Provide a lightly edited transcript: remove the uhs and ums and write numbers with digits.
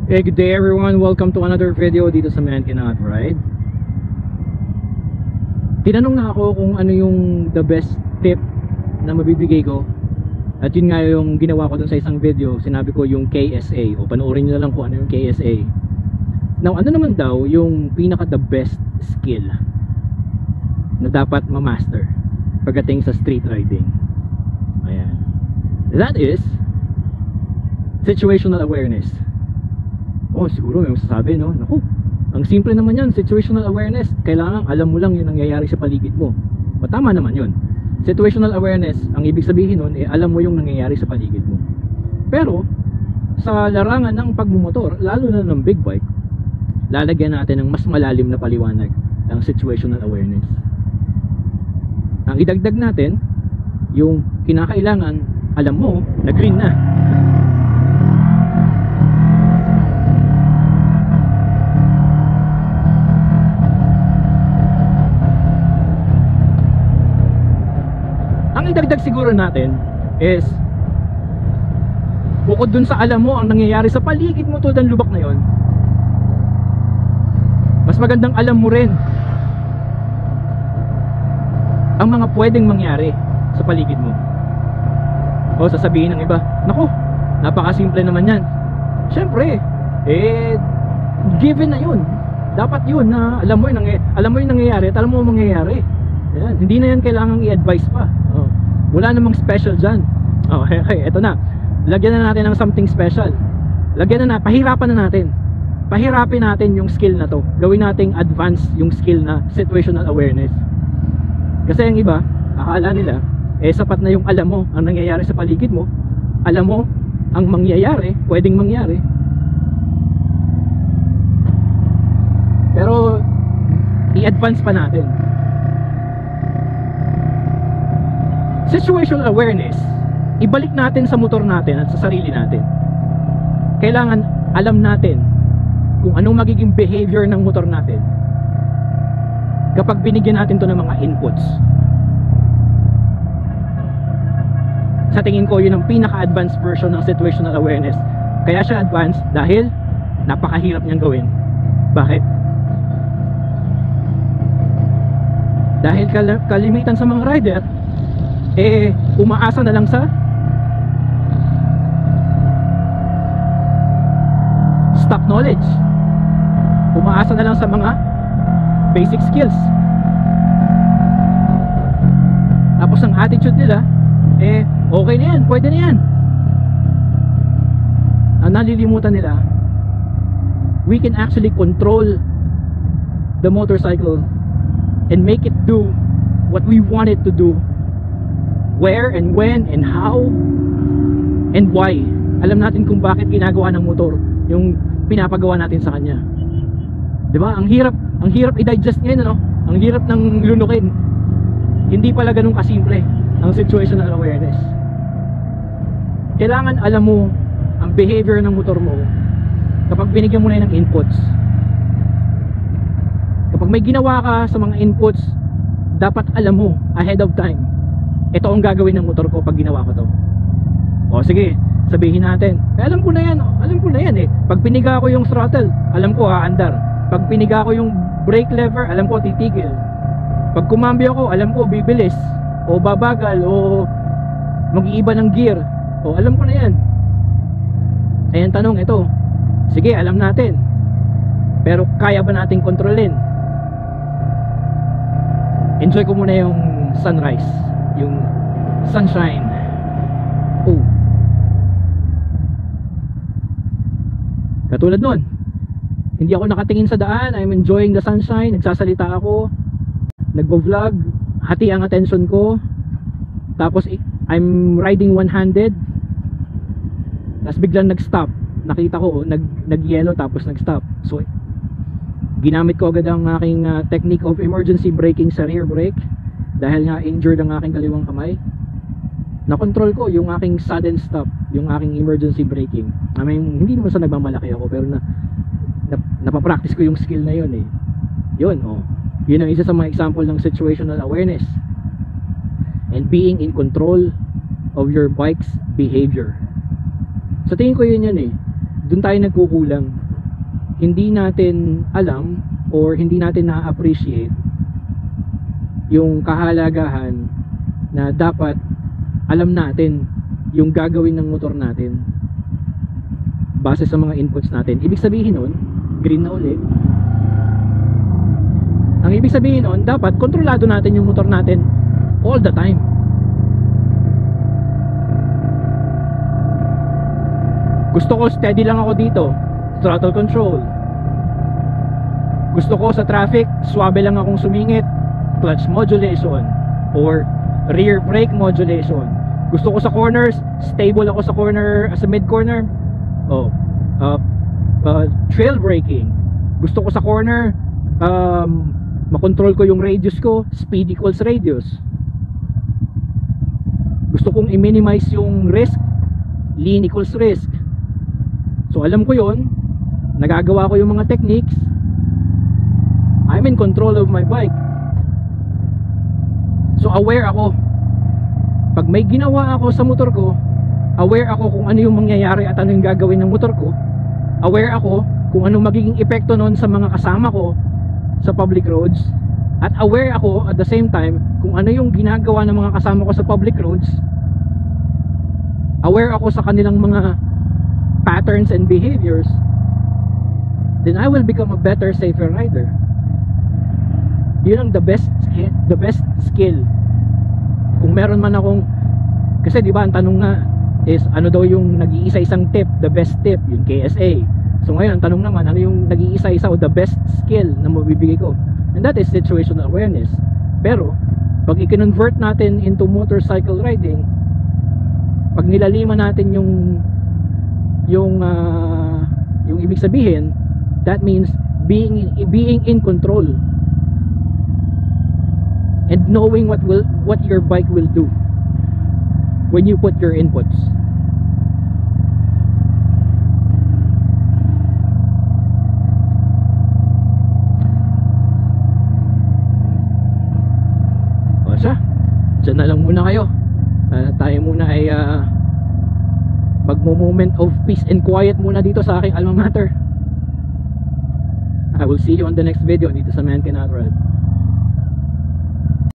Hey, good day everyone. Welcome to another video dito sa Man Cannot Ride. Tinanong na ako kung ano yung the best tip na mabibigay ko. At yun nga yung ginawa ko dun sa isang video. Sinabi ko yung KSA. O panoorin nyo na lang kung ano yung KSA. Now, ano naman daw yung pinaka the best skill na dapat ma-master pagdating sa street riding? Ayan. That is situational awareness. Oh, siguro may masasabi, no? Naku, ang simple naman yan, situational awareness. Kailangan alam mo lang yung nangyayari sa paligid mo. O tama naman yun. Situational awareness, ang ibig sabihin nun, alam mo yung nangyayari sa paligid mo. Pero, sa larangan ng pagmumotor, lalo na ng big bike, lalagyan natin ng mas malalim na paliwanag ng situational awareness. Ang idagdag natin, yung kinakailangan, alam mo, na green na. Ang idagdag siguro natin is bukod dun sa alam mo ang nangyayari sa paligid mo tulad ng lubak na yon, mas magandang alam mo rin ang mga pwedeng mangyari sa paligid mo. O sasabihin ng iba, naku, napakasimple naman yan. Syempre, given na yun. Dapat yun na alam mo yung nangyayari at alam mo yung mangyayari. Ayan, hindi na yan kailangang i-advise pa. Wala namang special dyan. Okay, eto na. Lagyan na natin ng something special. Pahirapan na natin. Pahirapin natin yung skill na to. Gawin nating advance yung skill na situational awareness. Kasi yung iba, akala nila, sapat na yung alam mo ang nangyayari sa paligid mo. Alam mo ang mangyayari, pwedeng mangyari. Pero, i-advance pa natin. Situational awareness, ibalik natin sa motor natin at sa sarili natin. Kailangan alam natin kung anong magiging behavior ng motor natin kapag binigyan natin to ng mga inputs. Sa tingin ko, yun ang pinaka-advanced version ng situational awareness. Kaya siya advanced dahil napakahirap niyang gawin. Bakit? Dahil kalimitan sa mga rider, umaasa na lang sa stock knowledge, umaasa na lang sa mga basic skills. Tapos ang attitude nila, okay na yan, pwede na yan. Ang nalilimutan nila, we can actually control the motorcycle and make it do what we want it to do. Where and when and how and why. Alam natin kung bakit ginagawa ng motor yung pinapagawa natin sa kanya. 'Di ba? Ang hirap i-digest ngayon, ano? Ang hirap ng lunukin. Hindi pala ganoon kasimple ang situational awareness. Kailangan alam mo ang behavior ng motor mo kapag binigyan mo na ng inputs. Kapag may ginawa ka sa mga inputs, dapat alam mo ahead of time, ito ang gagawin ng motor ko pag ginawa ko to. O sige, sabihin natin, alam ko na yan eh. Pag piniga ko yung throttle, alam ko aandar. Pag piniga ko yung brake lever, alam ko titigil. Pag kumambyo ako, alam ko bibilis o babagal o mag-iiba ng gear. O alam ko na yan. Ayan tanong, ito, sige, alam natin, pero kaya ba nating kontrolin? Enjoy ko muna yung sunrise, yung sunshine. Oh, katulad nun, hindi ako nakatingin sa daan, I'm enjoying the sunshine, nagsasalita ako, nagvo-vlog, hati ang attention ko, tapos I'm riding one-handed, tapos biglang nag-stop, nakita ko nag-yellow tapos nag-stop. So ginamit ko agad ang aking technique of emergency braking sa rear brake. Dahil nga injured ang aking kaliwang kamay, na-control ko yung aking sudden stop, yung aking emergency braking. I mean, hindi naman sa nagmamalaki ako, pero napapractice ko yung skill na yun eh. Yun, yun ang isa sa mga example ng situational awareness and being in control of your bike's behavior. Sa tingin ko yun eh. Doon tayo nagkukulang. Hindi natin alam or hindi natin na-appreciate yung kahalagahan na dapat alam natin yung gagawin ng motor natin base sa mga inputs natin. Ibig sabihin nun, green na uli. Ang ibig sabihin nun, dapat kontrolado natin yung motor natin all the time. Gusto ko steady lang ako dito, throttle control. Gusto ko sa traffic, swabe lang akong sumingit, clutch modulation or rear brake modulation. Gusto ko sa corners, stable ako sa corner, sa mid corner. Trail braking. Gusto ko sa corner, makontrol ko yung radius ko, speed equals radius. Gusto kong i-minimize yung risk, lean equals risk. So alam ko yon, nagagawa ko yung mga techniques, I'm in control of my bike. So aware ako. Pag may ginawa ako sa motor ko, aware ako kung ano yung mangyayari at ano yung gagawin ng motor ko. Aware ako kung anong magiging epekto nun sa mga kasama ko sa public roads. At aware ako at the same time kung ano yung ginagawa ng mga kasama ko sa public roads. Aware ako sa kanilang mga patterns and behaviors. Then I will become a better, safer rider. Yun ang the best skill. Kung meron man akong, kasi di ba ang tanong nga is ano daw yung nag-iisa-isang tip, the best tip, yung KSA. So ngayon ang tanong naman, ano yung nag-iisa-isa o the best skill na mabibigay ko? And that is situational awareness. Pero pag i-convert natin into motorcycle riding, pag nilaliman natin yung ibig sabihin, that means being in control and knowing what your bike will do when you put your inputs. O siya, dyan na lang muna kayo. Tayo muna ay magmo-moment of peace and quiet muna dito sa aking alma mater. I will see you on the next video dito sa Man Cannot Ride.